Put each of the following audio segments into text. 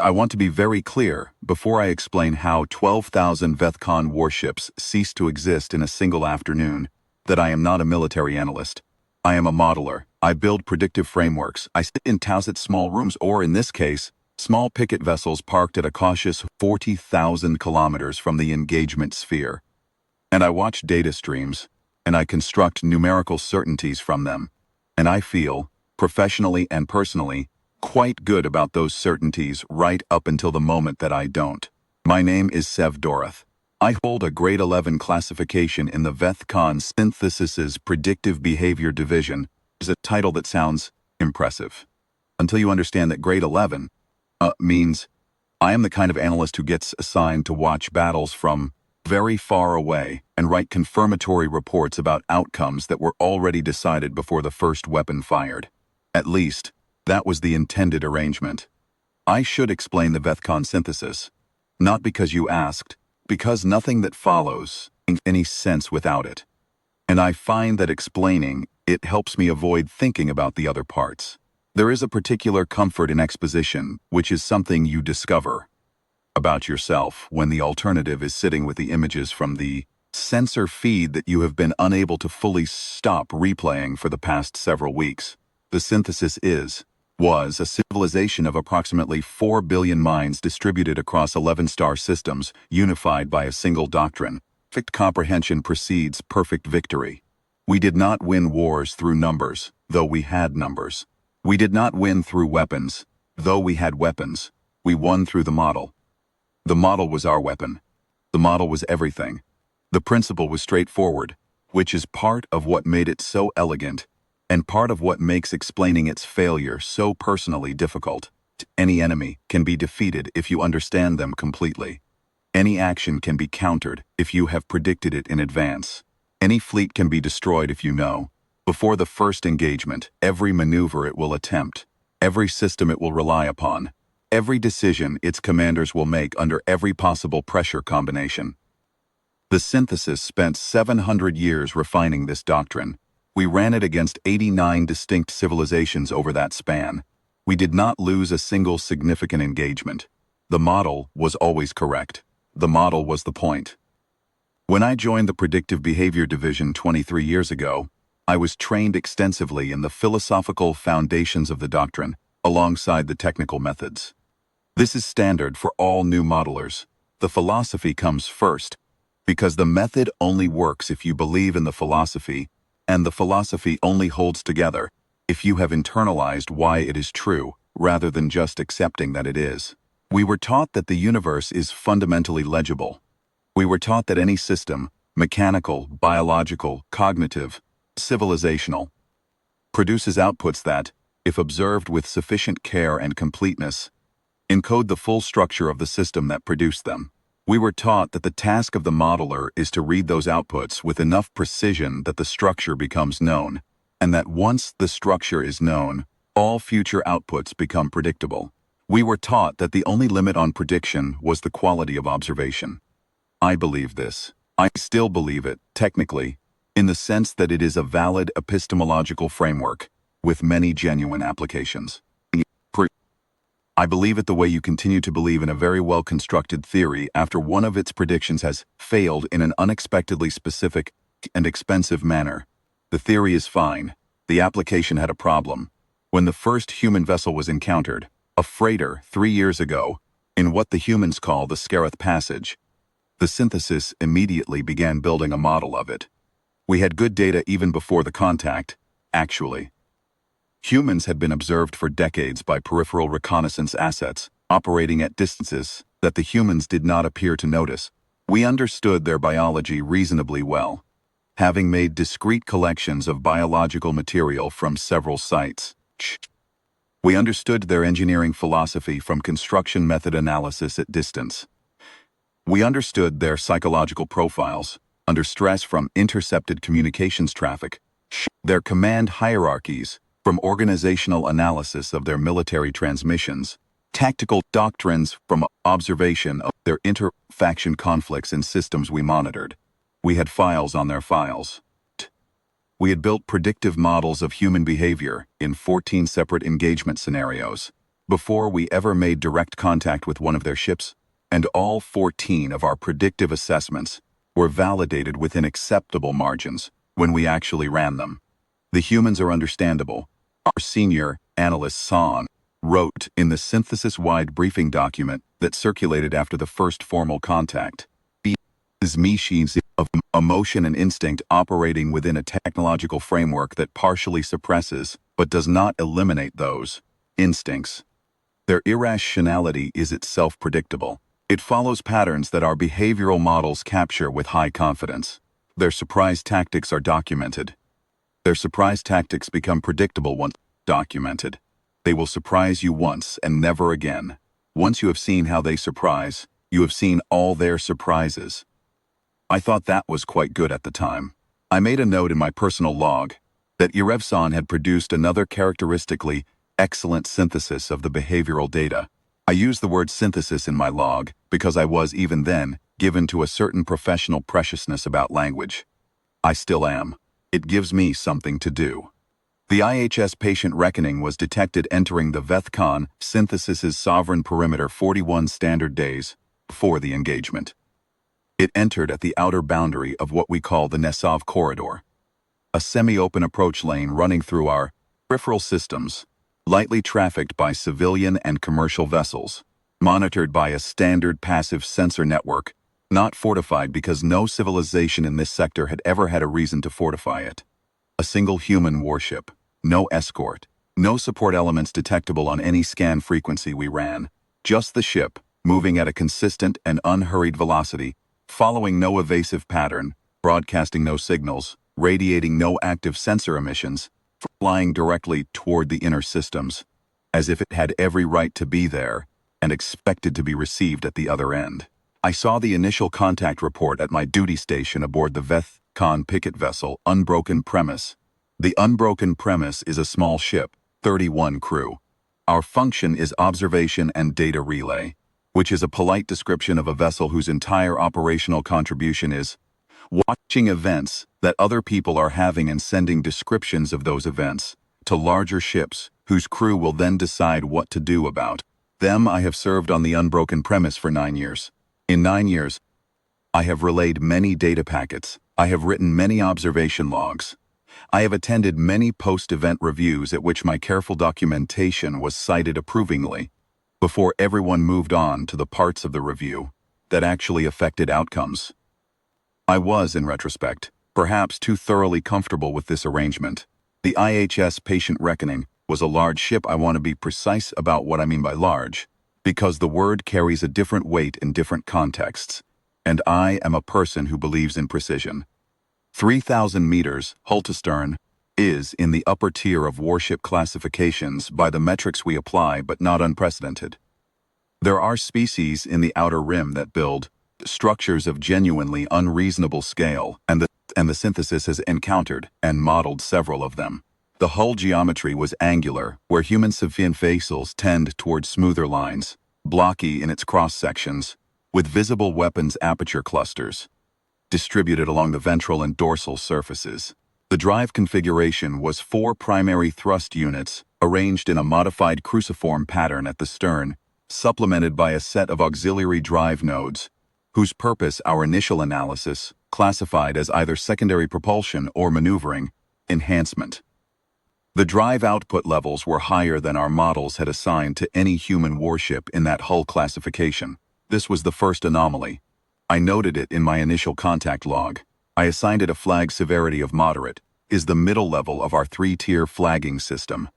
I want to be very clear before I explain how 12,000 Veth-Kaan warships ceased to exist in a single afternoon, that I am not a military analyst. I am a modeler. I build predictive frameworks. I sit in Towsett small rooms, or in this case, small picket vessels parked at a cautious 40,000 kilometers from the engagement sphere. And I watch data streams, and I construct numerical certainties from them. And I feel, professionally and personally, quite good about those certainties right up until the moment that I don't. My name is Sev Dorath. I hold a grade 11 classification in the Veth-Kaan Synthesis's Predictive Behavior Division. Is a title that sounds impressive. Until you understand that grade 11 means I am the kind of analyst who gets assigned to watch battles from very far away and write confirmatory reports about outcomes that were already decided before the first weapon fired. At least, that was the intended arrangement. I should explain the Veth-Kaan synthesis, not because you asked, because nothing that follows makes any sense without it. And I find that explaining it helps me avoid thinking about the other parts. There is a particular comfort in exposition, which is something you discover about yourself when the alternative is sitting with the images from the sensor feed that you have been unable to fully stop replaying for the past several weeks. The synthesis was a civilization of approximately 4 billion minds distributed across 11 star systems, unified by a single doctrine. Perfect comprehension precedes perfect victory. We did not win wars through numbers, though we had numbers. We did not win through weapons, though we had weapons. We won through the model. The model was our weapon. The model was everything. The principle was straightforward, which is part of what made it so elegant, and part of what makes explaining its failure so personally difficult. Any enemy can be defeated if you understand them completely. Any action can be countered if you have predicted it in advance. Any fleet can be destroyed if you know, before the first engagement, every maneuver it will attempt, every system it will rely upon, every decision its commanders will make under every possible pressure combination. The synthesis spent 700 years refining this doctrine. We ran it against 89 distinct civilizations over that span. We did not lose a single significant engagement. The model was always correct. The model was the point. When I joined the Predictive Behavior Division 23 years ago, I was trained extensively in the philosophical foundations of the doctrine, alongside the technical methods. This is standard for all new modelers. The philosophy comes first, because the method only works if you believe in the philosophy, and the philosophy only holds together if you have internalized why it is true, rather than just accepting that it is. We were taught that the universe is fundamentally legible. We were taught that any system, mechanical, biological, cognitive, civilizational, produces outputs that, if observed with sufficient care and completeness, encode the full structure of the system that produced them. We were taught that the task of the modeler is to read those outputs with enough precision that the structure becomes known, and that once the structure is known, all future outputs become predictable. We were taught that the only limit on prediction was the quality of observation. I believe this. I still believe it, technically, in the sense that it is a valid epistemological framework with many genuine applications. I believe it the way you continue to believe in a very well-constructed theory after one of its predictions has failed in an unexpectedly specific and expensive manner. The theory is fine. The application had a problem. When the first human vessel was encountered, a freighter 3 years ago, in what the humans call the Scarith Passage, the synthesis immediately began building a model of it. We had good data even before the contact, actually. Humans had been observed for decades by peripheral reconnaissance assets, operating at distances that the humans did not appear to notice. We understood their biology reasonably well, having made discrete collections of biological material from several sites. We understood their engineering philosophy from construction method analysis at distance. We understood their psychological profiles under stress from intercepted communications traffic, their command hierarchies from organizational analysis of their military transmissions, tactical doctrines from observation of their inter-faction conflicts in systems we monitored. We had files on their files. We had built predictive models of human behavior in 14 separate engagement scenarios. before we ever made direct contact with one of their ships, and all 14 of our predictive assessments were validated within acceptable margins when we actually ran them. The humans are understandable. Our senior analyst San wrote in the synthesis-wide briefing document that circulated after the first formal contact. Is machines of emotion and instinct operating within a technological framework that partially suppresses but does not eliminate those instincts. Their irrationality is itself predictable. It follows patterns that our behavioral models capture with high confidence. Their surprise tactics are documented. Their surprise tactics become predictable once documented. They will surprise you once and never again. Once you have seen how they surprise, you have seen all their surprises. I thought that was quite good at the time. I made a note in my personal log that Veth-Kaan had produced another characteristically excellent synthesis of the behavioral data. I use the word synthesis in my log because I was, even then, given to a certain professional preciousness about language. I still am. It gives me something to do. The IHS patient reckoning was detected entering the Veth-Kaan Synthesis's sovereign perimeter 41 standard days before the engagement. It entered at the outer boundary of what we call the Nesov corridor, a semi-open approach lane running through our peripheral systems, lightly trafficked by civilian and commercial vessels, monitored by a standard passive sensor network, not fortified because no civilization in this sector had ever had a reason to fortify it. A single human warship, no escort, no support elements detectable on any scan frequency we ran, just the ship, moving at a consistent and unhurried velocity, following no evasive pattern, broadcasting no signals, radiating no active sensor emissions, flying directly toward the inner systems, as if it had every right to be there and expected to be received at the other end. I saw the initial contact report at my duty station aboard the Veth-Kaan picket vessel Unbroken Premise. The Unbroken Premise is a small ship, 31 crew. Our function is observation and data relay, which is a polite description of a vessel whose entire operational contribution is watching events that other people are having and sending descriptions of those events to larger ships whose crew will then decide what to do about them. I have served on the Unbroken Premise for 9 years. In 9 years, I have relayed many data packets. I have written many observation logs. I have attended many post-event reviews at which my careful documentation was cited approvingly before everyone moved on to the parts of the review that actually affected outcomes. I was, in retrospect, perhaps too thoroughly comfortable with this arrangement. The IHS patient reckoning was a large ship. I want to be precise about what I mean by large, because the word carries a different weight in different contexts, and I am a person who believes in precision. 3,000 meters, hull to stern, is in the upper tier of warship classifications by the metrics we apply, but not unprecedented. There are species in the outer rim that build structures of genuinely unreasonable scale, and the synthesis has encountered and modeled several of them. The hull geometry was angular, where human civilian vessels tend toward smoother lines, blocky in its cross-sections, with visible weapons aperture clusters distributed along the ventral and dorsal surfaces. The drive configuration was 4 primary thrust units arranged in a modified cruciform pattern at the stern, supplemented by a set of auxiliary drive nodes, whose purpose our initial analysis classified as either secondary propulsion or maneuvering enhancement. The drive output levels were higher than our models had assigned to any human warship in that hull classification. This was the first anomaly. I noted it in my initial contact log. I assigned it a flag severity of moderate, is the middle level of our 3-tier flagging system,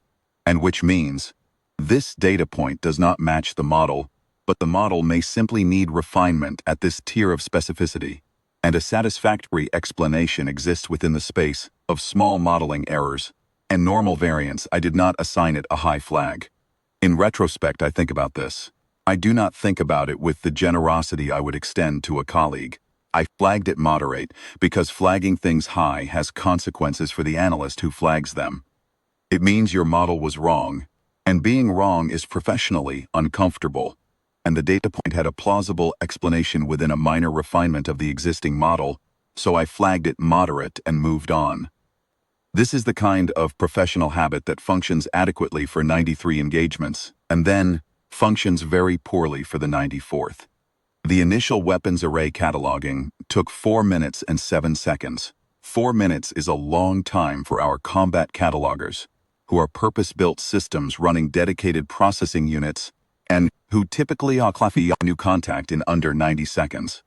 and which means this data point does not match the model, but the model may simply need refinement at this tier of specificity, and a satisfactory explanation exists within the space of small modeling errors and normal variance. I did not assign it a high flag. In retrospect, I think about this. I do not think about it with the generosity I would extend to a colleague. I flagged it moderate because flagging things high has consequences for the analyst who flags them. It means your model was wrong, and being wrong is professionally uncomfortable, and the data point had a plausible explanation within a minor refinement of the existing model, so I flagged it moderate and moved on. This is the kind of professional habit that functions adequately for 93 engagements, and then functions very poorly for the 94th. The initial weapons array cataloging took 4 minutes and 7 seconds. 4 minutes is a long time for our combat catalogers, who are purpose-built systems running dedicated processing units and who typically classify new contact in under 90 seconds.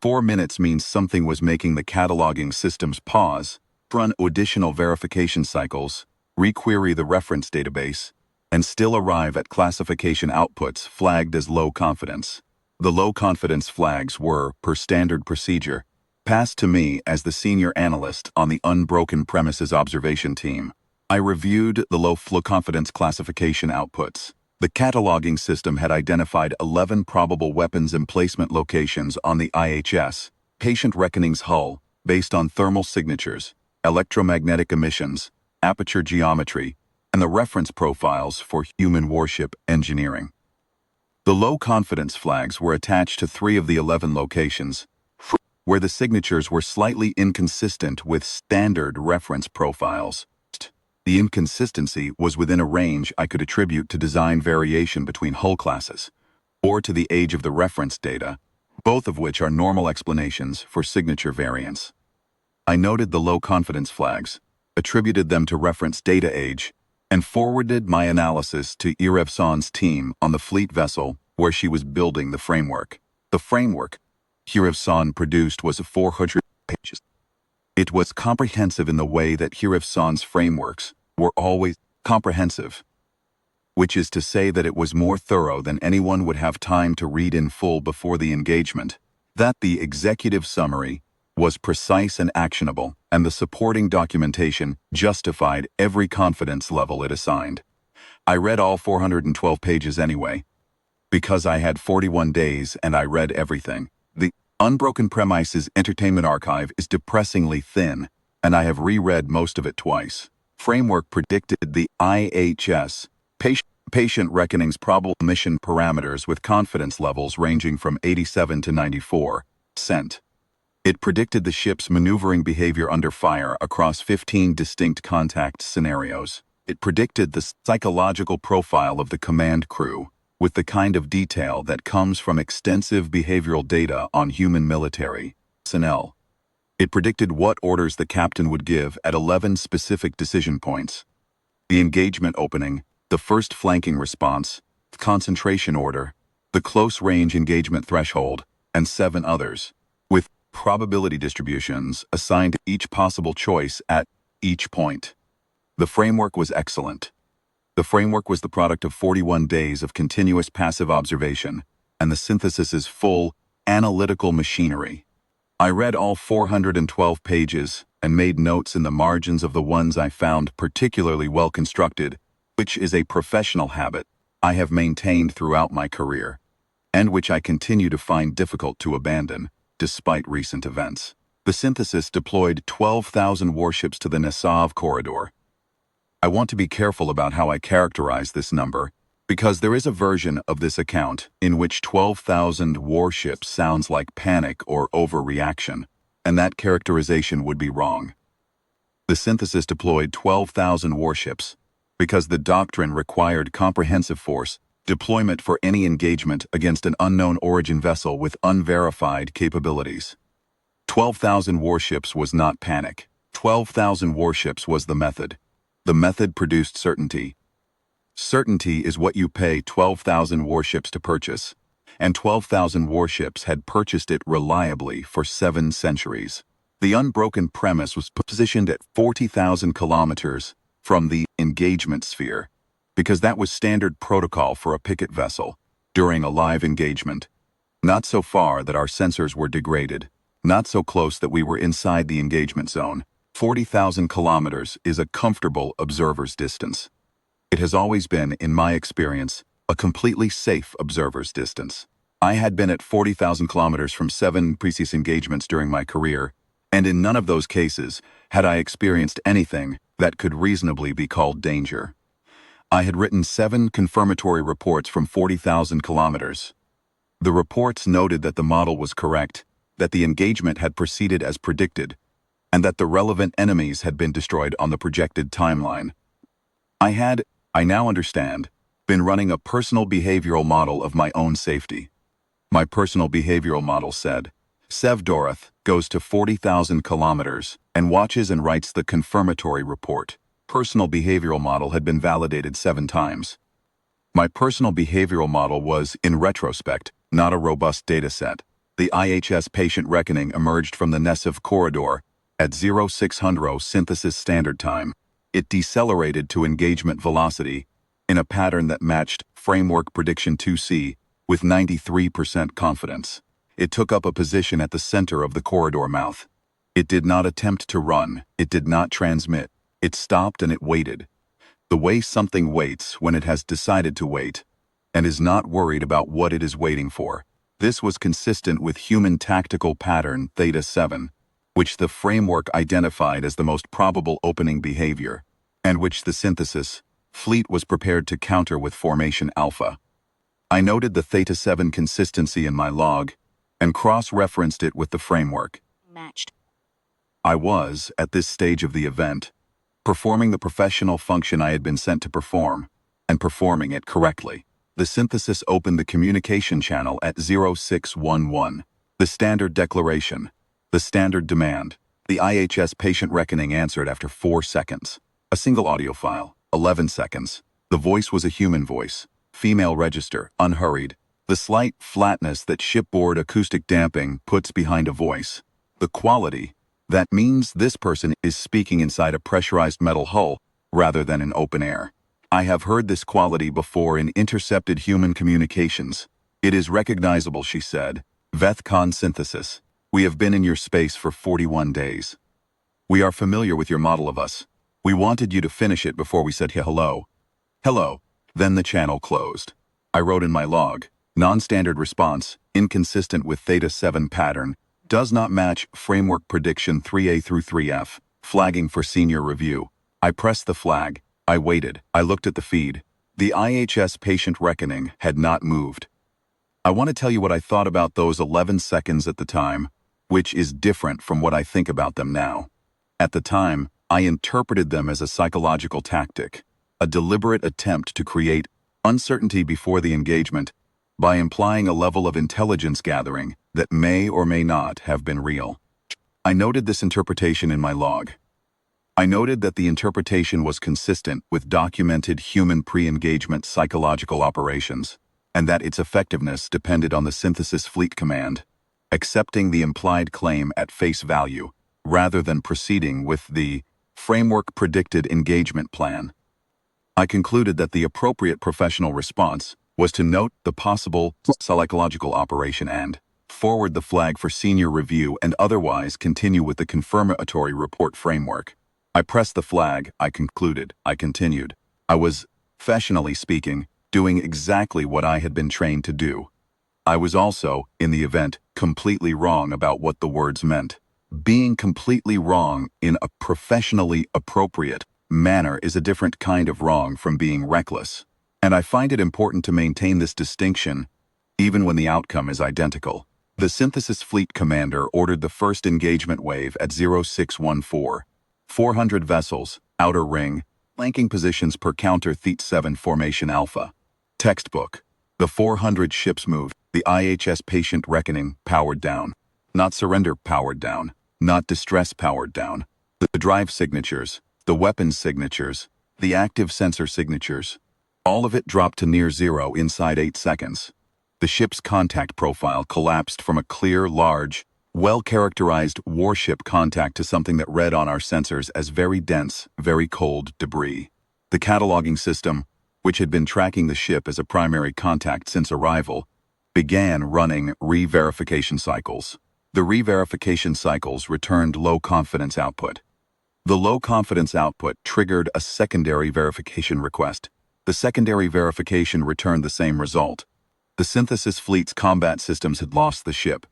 4 minutes means something was making the cataloging systems pause, run additional verification cycles, requery the reference database, and still arrive at classification outputs flagged as low confidence. The low confidence flags were, per standard procedure, passed to me as the senior analyst on the unbroken premises observation team. I reviewed the low confidence classification outputs. The cataloging system had identified 11 probable weapons emplacement locations on the IHS patient reckoning's hull based on thermal signatures, electromagnetic emissions, aperture geometry, and the reference profiles for human warship engineering. The low confidence flags were attached to 3 of the 11 locations, where the signatures were slightly inconsistent with standard reference profiles. The inconsistency was within a range I could attribute to design variation between hull classes, or to the age of the reference data, both of which are normal explanations for signature variance. I noted the low confidence flags, attributed them to reference data age, and forwarded my analysis to Veth-Kaan's team on the fleet vessel where she was building the framework. The framework Veth-Kaan produced was 400 pages. It was comprehensive in the way that Veth-Kaan's frameworks were always comprehensive, which is to say that it was more thorough than anyone would have time to read in full before the engagement, that the executive summary was precise and actionable, and the supporting documentation justified every confidence level it assigned. I read all 412 pages anyway, because I had 41 days and I read everything. The Unbroken Premises Entertainment Archive is depressingly thin, and I have reread most of it twice. Framework predicted the IHS patient reckoning's probable mission parameters with confidence levels ranging from 87 to 94%. It predicted the ship's maneuvering behavior under fire across 15 distinct contact scenarios. It predicted the psychological profile of the command crew, with the kind of detail that comes from extensive behavioral data on human military personnel. It predicted what orders the captain would give at 11 specific decision points: the engagement opening, the first flanking response, the concentration order, the close-range engagement threshold, and 7 others, with probability distributions assigned to each possible choice at each point. The framework was excellent. The framework was the product of 41 days of continuous passive observation, and the synthesis's full, analytical machinery. I read all 412 pages and made notes in the margins of the ones I found particularly well constructed, which is a professional habit I have maintained throughout my career, and which I continue to find difficult to abandon, despite recent events. The synthesis deployed 12,000 warships to the Nassau corridor. I want to be careful about how I characterize this number, because there is a version of this account in which 12,000 warships sounds like panic or overreaction, and that characterization would be wrong. The synthesis deployed 12,000 warships because the doctrine required comprehensive force deployment for any engagement against an unknown origin vessel with unverified capabilities. 12,000 warships was not panic. 12,000 warships was the method. The method produced certainty. Certainty is what you pay 12,000 warships to purchase, and 12,000 warships had purchased it reliably for 7 centuries. The unbroken premise was positioned at 40,000 kilometers from the engagement sphere, because that was standard protocol for a picket vessel during a live engagement. Not so far that our sensors were degraded, not so close that we were inside the engagement zone. 40,000 kilometers is a comfortable observer's distance. It has always been, in my experience, a completely safe observer's distance. I had been at 40,000 kilometers from 7 previous engagements during my career, and in none of those cases had I experienced anything that could reasonably be called danger. I had written 7 confirmatory reports from 40,000 kilometers. The reports noted that the model was correct, that the engagement had proceeded as predicted, and that the relevant enemies had been destroyed on the projected timeline. I now understand, been running a personal behavioral model of my own safety. My personal behavioral model said, Sevdoroth goes to 40,000 kilometers and watches and writes the confirmatory report. Personal behavioral model had been validated 7 times. My personal behavioral model was, in retrospect, not a robust dataset. The IHS patient reckoning emerged from the Nesev corridor at 0600 synthesis standard time. It decelerated to engagement velocity in a pattern that matched framework prediction 2C with 93% confidence. It took up a position at the center of the corridor mouth. It did not attempt to run. It did not transmit. It stopped and it waited. The way something waits when it has decided to wait and is not worried about what it is waiting for. This was consistent with human tactical pattern Theta 7, which the framework identified as the most probable opening behavior, and which the synthesis fleet was prepared to counter with formation alpha. I noted the Theta 7 consistency in my log and cross-referenced it with the framework. Matched. I was, at this stage of the event, performing the professional function I had been sent to perform, and performing it correctly. The synthesis opened the communication channel at 0611. The standard declaration, the standard demand. The IHS patient reckoning answered after 4 seconds. A single audio file, 11 seconds. The voice was a human voice. Female register, unhurried. The slight flatness that shipboard acoustic damping puts behind a voice. The quality. That means this person is speaking inside a pressurized metal hull rather than in open air. I have heard this quality before in intercepted human communications. It is recognizable, she said. Veth-Kaan Synthesis. We have been in your space for 41 days. We are familiar with your model of us. We wanted you to finish it before we said hello. Hello. Then the channel closed. I wrote in my log, non-standard response, inconsistent with Theta 7 pattern, does not match framework prediction 3A through 3F, flagging for senior review. I pressed the flag. I waited. I looked at the feed. The IHS patient reckoning had not moved. I want to tell you what I thought about those 11 seconds at the time, which is different from what I think about them now. At the time, I interpreted them as a psychological tactic, a deliberate attempt to create uncertainty before the engagement by implying a level of intelligence gathering that may or may not have been real. I noted this interpretation in my log. I noted that the interpretation was consistent with documented human pre-engagement psychological operations, and that its effectiveness depended on the synthesis fleet command, accepting the implied claim at face value, rather than proceeding with the framework predicted engagement plan. I concluded that the appropriate professional response was to note the possible psychological operation and forward the flag for senior review and otherwise continue with the confirmatory report framework. I pressed the flag, I concluded, I continued. I was, professionally speaking, doing exactly what I had been trained to do. I was also, in the event, completely wrong about what the words meant. Being completely wrong in a professionally appropriate manner is a different kind of wrong from being reckless. And I find it important to maintain this distinction, even when the outcome is identical. The synthesis fleet commander ordered the first engagement wave at 0614. 400 vessels, outer ring, flanking positions per counter Theta 7 formation alpha. Textbook. The 400 ships moved. The IHS patient reckoning powered down. Not surrender powered down. Not distress powered down. The drive signatures, the weapons signatures, the active sensor signatures. All of it dropped to near zero inside 8 seconds. The ship's contact profile collapsed from a clear, large, well-characterized warship contact to something that read on our sensors as very dense, very cold debris. The cataloging system, which had been tracking the ship as a primary contact since arrival, began running re-verification cycles. The re-verification cycles returned low-confidence output. The low-confidence output triggered a secondary verification request. The secondary verification returned the same result. The synthesis fleet's combat systems had lost the ship.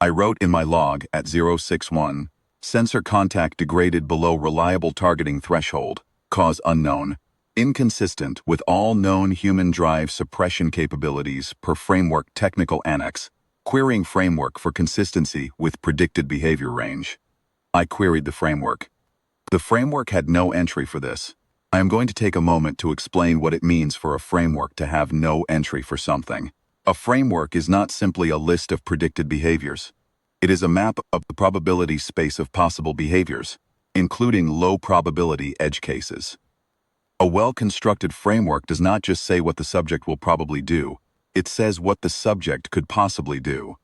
I wrote in my log at 061, sensor contact degraded below reliable targeting threshold, cause unknown, inconsistent with all known human drive suppression capabilities per framework technical annex, querying framework for consistency with predicted behavior range. I queried the framework. The framework had no entry for this. I am going to take a moment to explain what it means for a framework to have no entry for something. A framework is not simply a list of predicted behaviors. It is a map of the probability space of possible behaviors, including low-probability edge cases. A well-constructed framework does not just say what the subject will probably do, it says what the subject could possibly do.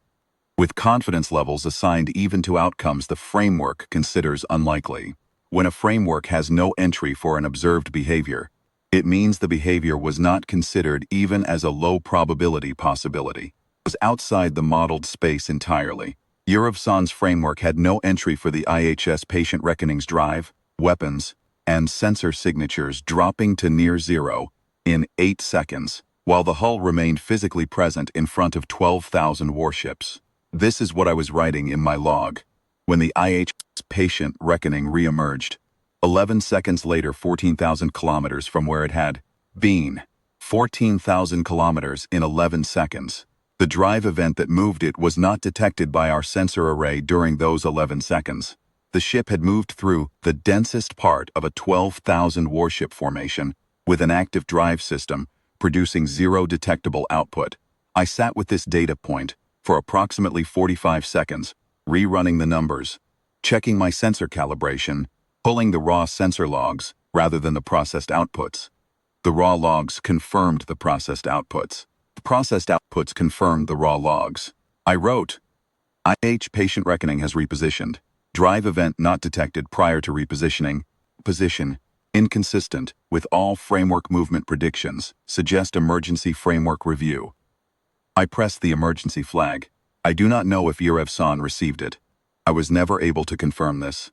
With confidence levels assigned even to outcomes the framework considers unlikely. When a framework has no entry for an observed behavior, it means the behavior was not considered even as a low-probability possibility. It was outside the modeled space entirely. Veth-Kaan's framework had no entry for the IHS patient reckoning's drive, weapons, and sensor signatures dropping to near zero in 8 seconds, while the hull remained physically present in front of 12,000 warships. This is what I was writing in my log when the IHS patient reckoning re-emerged. 11 seconds later, 14,000 kilometers from where it had been. 14,000 kilometers in 11 seconds. The drive event that moved it was not detected by our sensor array during those 11 seconds. The ship had moved through the densest part of a 12,000 warship formation with an active drive system, producing zero detectable output. I sat with this data point for approximately 45 seconds, rerunning the numbers, checking my sensor calibration, pulling the raw sensor logs rather than the processed outputs. The raw logs confirmed the processed outputs. The processed outputs confirmed the raw logs. I wrote, IH patient reckoning has repositioned. Drive event not detected prior to repositioning. Position inconsistent with all framework movement predictions. Suggest emergency framework review. I pressed the emergency flag. I do not know if Veth-Kaan received it. I was never able to confirm this.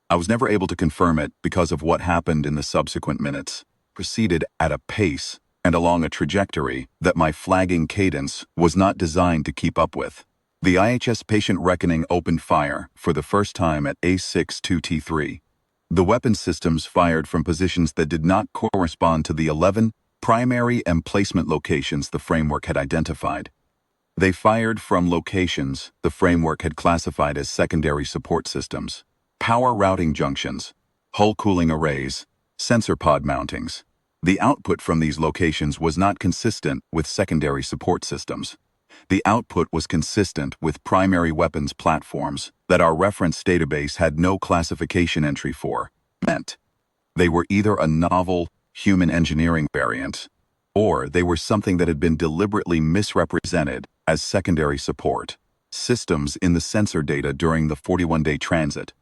I was never able to confirm it because of what happened in the subsequent minutes. Proceeded at a pace and along a trajectory that my flagging cadence was not designed to keep up with. The IHS patient reckoning opened fire for the first time at A62T3. The weapon systems fired from positions that did not correspond to the 11 primary emplacement locations the framework had identified. They fired from locations the framework had classified as secondary support systems, power routing junctions, hull cooling arrays, sensor pod mountings. The output from these locations was not consistent with secondary support systems. The output was consistent with primary weapons platforms that our reference database had no classification entry for. Meant they were either a novel human engineering variant, or they were something that had been deliberately misrepresented as secondary support systems in the sensor data during the 41-day transit.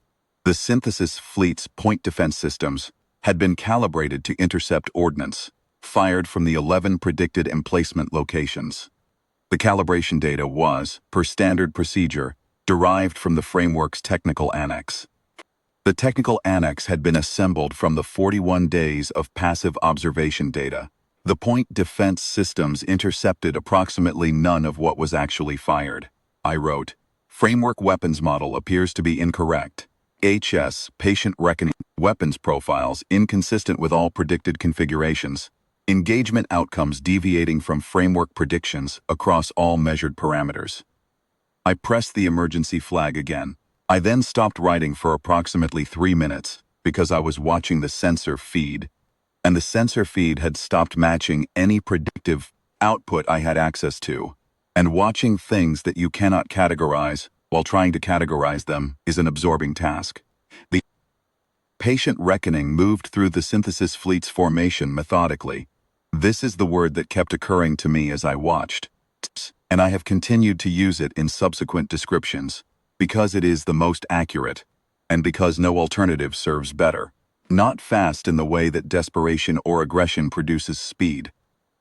The synthesis fleet's point defense systems had been calibrated to intercept ordnance fired from the 11 predicted emplacement locations. The calibration data was, per standard procedure, derived from the framework's technical annex. The technical annex had been assembled from the 41 days of passive observation data. The point defense systems intercepted approximately none of what was actually fired. I wrote, framework weapons model appears to be incorrect. IHS patient reckoning weapons profiles inconsistent with all predicted configurations. Engagement outcomes deviating from framework predictions across all measured parameters. I pressed the emergency flag again. I then stopped writing for approximately 3 minutes because I was watching the sensor feed, and the sensor feed had stopped matching any predictive output I had access to. And watching things that you cannot categorize while trying to categorize them is an absorbing task. The patient reckoning moved through the synthesis fleet's formation methodically. This is the word that kept occurring to me as I watched, and I have continued to use it in subsequent descriptions, because it is the most accurate, and because no alternative serves better. Not fast in the way that desperation or aggression produces speed.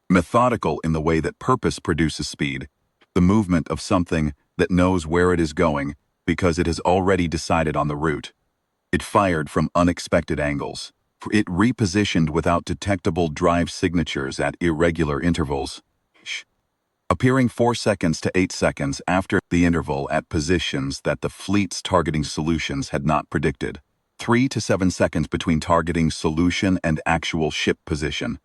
Methodical in the way that purpose produces speed. The movement of something that knows where it is going because it has already decided on the route. It fired from unexpected angles. It repositioned without detectable drive signatures at irregular intervals, appearing 4 seconds to 8 seconds after the interval at positions that the fleet's targeting solutions had not predicted. 3 to 7 seconds between targeting solution and actual ship position.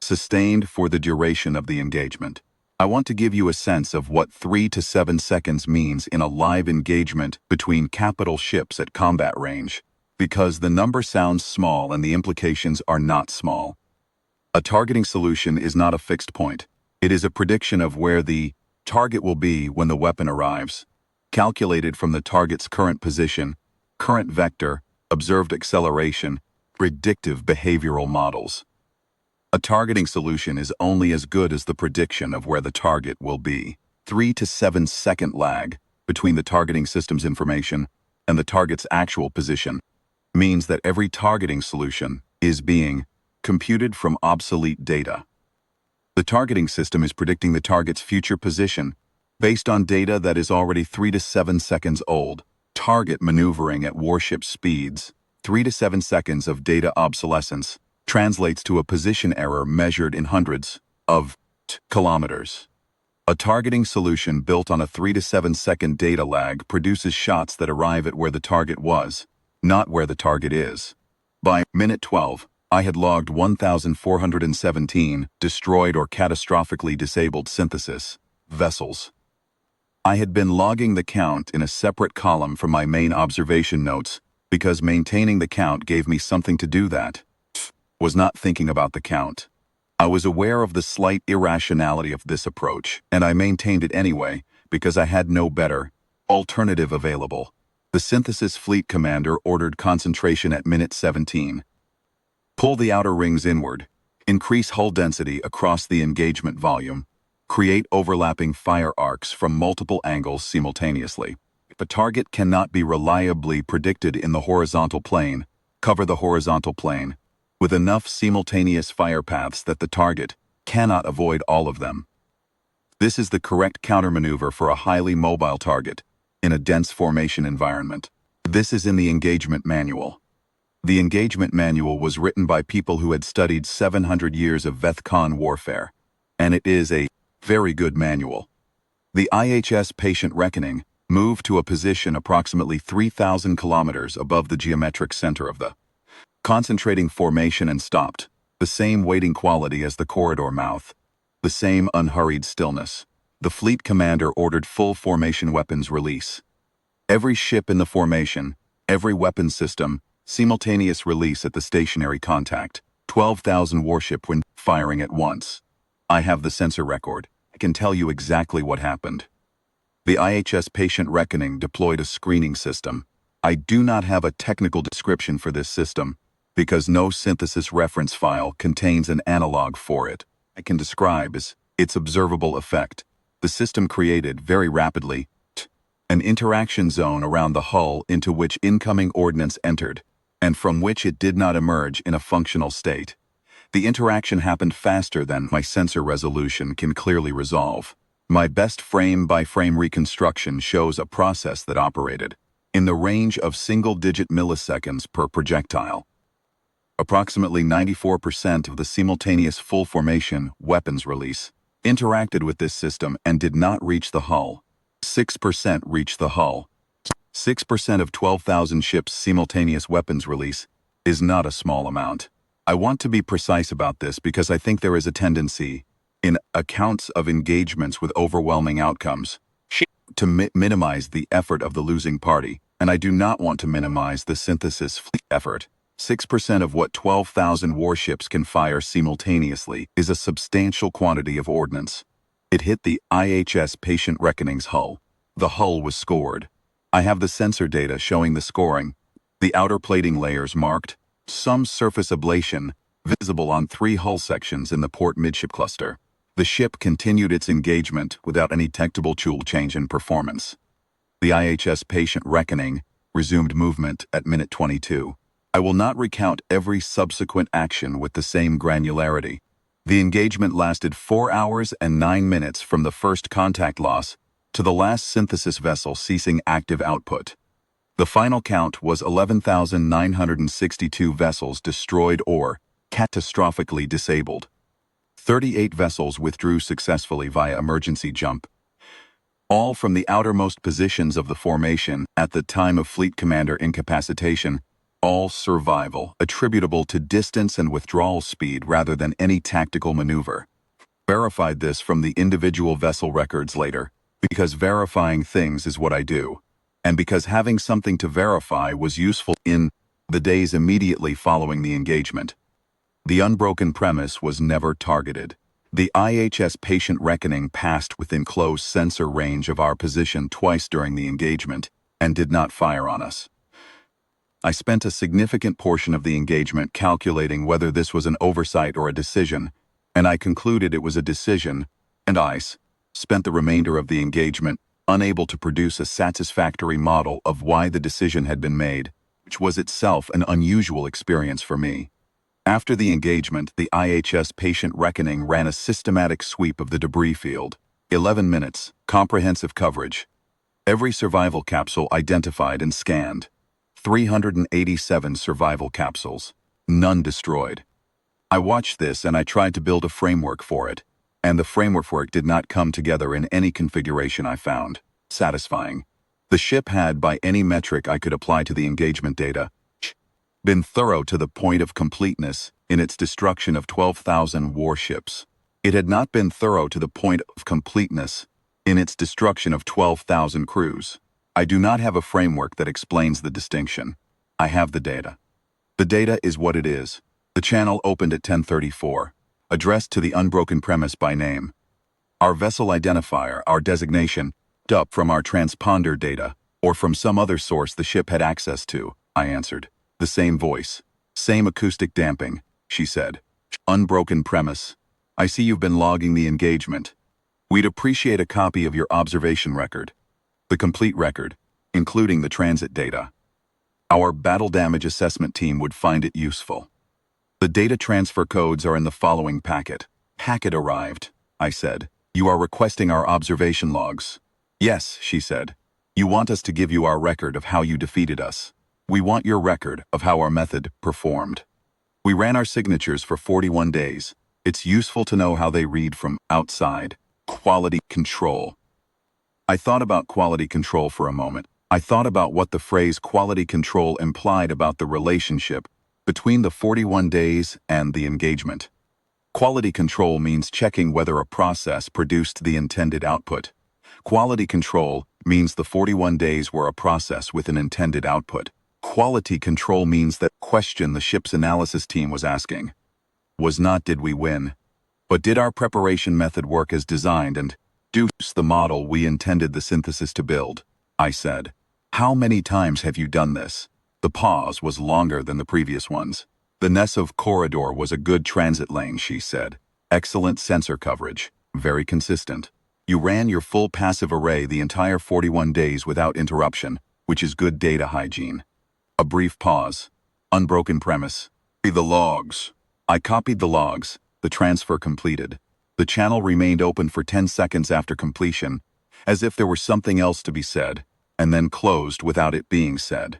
Sustained for the duration of the engagement. I want to give you a sense of what 3 to 7 seconds means in a live engagement between capital ships at combat range, because the number sounds small and the implications are not small. A targeting solution is not a fixed point. It is a prediction of where the target will be when the weapon arrives, calculated from the target's current position, current vector, observed acceleration, predictive behavioral models. A targeting solution is only as good as the prediction of where the target will be. 3 to 7 second lag between the targeting system's information and the target's actual position means that every targeting solution is being computed from obsolete data. The targeting system is predicting the target's future position based on data that is already 3 to 7 seconds old. Target maneuvering at warship speeds, 3 to 7 seconds of data obsolescence, translates to a position error measured in hundreds of kilometers. A targeting solution built on a 3 to 7 second data lag produces shots that arrive at where the target was, not where the target is. By minute 12, I had logged 1,417 destroyed or catastrophically disabled synthesis vessels. I had been logging the count in a separate column from my main observation notes because maintaining the count gave me something to do that was not thinking about the count. I was aware of the slight irrationality of this approach, and I maintained it anyway because I had no better alternative available. The synthesis fleet commander ordered concentration at minute 17. Pull the outer rings inward, increase hull density across the engagement volume, create overlapping fire arcs from multiple angles simultaneously. If a target cannot be reliably predicted in the horizontal plane, cover the horizontal plane with enough simultaneous fire paths that the target cannot avoid all of them. This is the correct countermaneuver for a highly mobile target in a dense formation environment. This is in the engagement manual. The engagement manual was written by people who had studied 700 years of Veth-Kaan warfare, and it is a very good manual. The IHS patient reckoning moved to a position approximately 3,000 kilometers above the geometric center of the concentrating formation and stopped, the same waiting quality as the corridor mouth, the same unhurried stillness. The fleet commander ordered full formation weapons release. Every ship in the formation, every weapon system, simultaneous release at the stationary contact, 12,000 warship when firing at once. I have the sensor record. I can tell you exactly what happened. The IHS patient reckoning deployed a screening system. I do not have a technical description for this system because no synthesis reference file contains an analog for it. I can describe its observable effect. The system created very rapidly an interaction zone around the hull into which incoming ordnance entered, and from which it did not emerge in a functional state. The interaction happened faster than my sensor resolution can clearly resolve. My best frame-by-frame reconstruction shows a process that operated in the range of single-digit milliseconds per projectile. Approximately 94% of the simultaneous full formation weapons release interacted with this system and did not reach the hull. 6% reached the hull. 6% of 12,000 ships' simultaneous weapons release is not a small amount. I want to be precise about this because I think there is a tendency in accounts of engagements with overwhelming outcomes to minimize the effort of the losing party, and I do not want to minimize the synthesis fleet effort. 6% of what 12,000 warships can fire simultaneously is a substantial quantity of ordnance. It hit the IHS patient reckoning's hull. The hull was scored. I have the sensor data showing the scoring. The outer plating layers marked, some surface ablation, visible on 3 hull sections in the port midship cluster. The ship continued its engagement without any detectable change in performance. The IHS patient reckoning resumed movement at minute 22. I will not recount every subsequent action with the same granularity. The engagement lasted 4 hours and 9 minutes from the first contact loss to the last synthesis vessel ceasing active output. The final count was 11,962 vessels destroyed or catastrophically disabled. 38 vessels withdrew successfully via emergency jump, all from the outermost positions of the formation at the time of fleet commander incapacitation, all survival attributable to distance and withdrawal speed rather than any tactical maneuver. Verified this from the individual vessel records later, because verifying things is what I do, and because having something to verify was useful in the days immediately following the engagement. The unbroken premise was never targeted. The IHS patient reckoning passed within close sensor range of our position twice during the engagement and did not fire on us. I spent a significant portion of the engagement calculating whether this was an oversight or a decision, and I concluded it was a decision, and ICE spent the remainder of the engagement unable to produce a satisfactory model of why the decision had been made, which was itself an unusual experience for me. After the engagement, the IHS patient reckoning ran a systematic sweep of the debris field. 11 minutes, comprehensive coverage. Every survival capsule identified and scanned. 387 survival capsules. None destroyed. I watched this and I tried to build a framework for it, and the framework did not come together in any configuration I found satisfying. The ship had, by any metric I could apply to the engagement data, been thorough to the point of completeness in its destruction of 12,000 warships. It had not been thorough to the point of completeness in its destruction of 12,000 crews. I do not have a framework that explains the distinction. I have the data. The data is what it is. The channel opened at 10:34, addressed to the unbroken premise by name. Our vessel identifier, our designation, up from our transponder data, or from some other source the ship had access to, I answered. The same voice, same acoustic damping, she said. Unbroken premise. I see you've been logging the engagement. We'd appreciate a copy of your observation record. The complete record, including the transit data. Our battle damage assessment team would find it useful. The data transfer codes are in the following packet. Packet arrived, I said. You are requesting our observation logs. Yes, she said. You want us to give you our record of how you defeated us. We want your record of how our method performed. We ran our signatures for 41 days. It's useful to know how they read from outside. Quality control. I thought about quality control for a moment. I thought about what the phrase quality control implied about the relationship between the 41 days and the engagement. Quality control means checking whether a process produced the intended output. Quality control means the 41 days were a process with an intended output. Quality control means that question the ship's analysis team was asking was not did we win, but did our preparation method work as designed and produce the model we intended the synthesis to build? I said. How many times have you done this? The pause was longer than the previous ones. The Nesov corridor was a good transit lane, she said. Excellent sensor coverage. Very consistent. You ran your full passive array the entire 41 days without interruption, which is good data hygiene. A brief pause. Unbroken premise. The logs. I copied the logs. The transfer completed. The channel remained open for 10 seconds after completion, as if there were something else to be said, and then closed without it being said.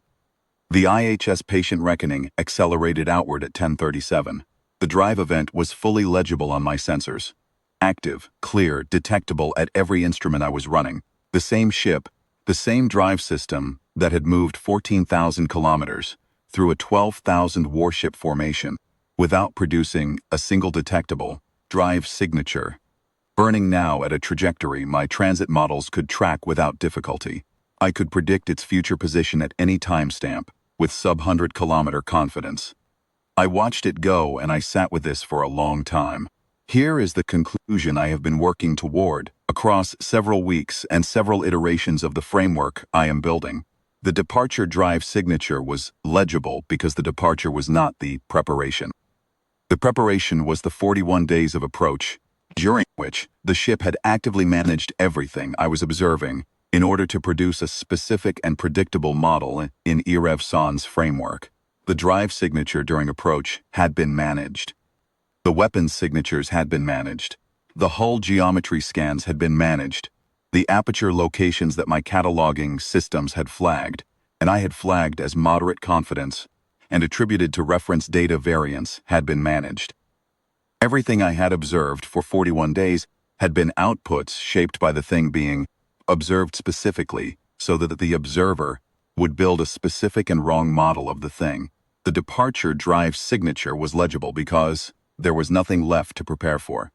The IHS patient reckoning accelerated outward at 10:37. The drive event was fully legible on my sensors. Active, clear, detectable at every instrument I was running. The same ship, the same drive system that had moved 14,000 kilometers through a 12,000 warship formation without producing a single detectable drive signature. Burning now at a trajectory my transit models could track without difficulty. I could predict its future position at any timestamp with sub-100 kilometer confidence. I watched it go and I sat with this for a long time. Here is the conclusion I have been working toward across several weeks and several iterations of the framework I am building. The departure drive signature was legible because the departure was not the preparation. The preparation was the 41 days of approach, during which the ship had actively managed everything I was observing in order to produce a specific and predictable model in Veth-Kaan's framework. The drive signature during approach had been managed. The weapons signatures had been managed. The hull geometry scans had been managed. The aperture locations that my cataloging systems had flagged, and I had flagged as moderate confidence and attributed to reference data variance, had been managed. Everything I had observed for 41 days had been outputs shaped by the thing being observed specifically so that the observer would build a specific and wrong model of the thing. The departure drive signature was legible because there was nothing left to prepare for.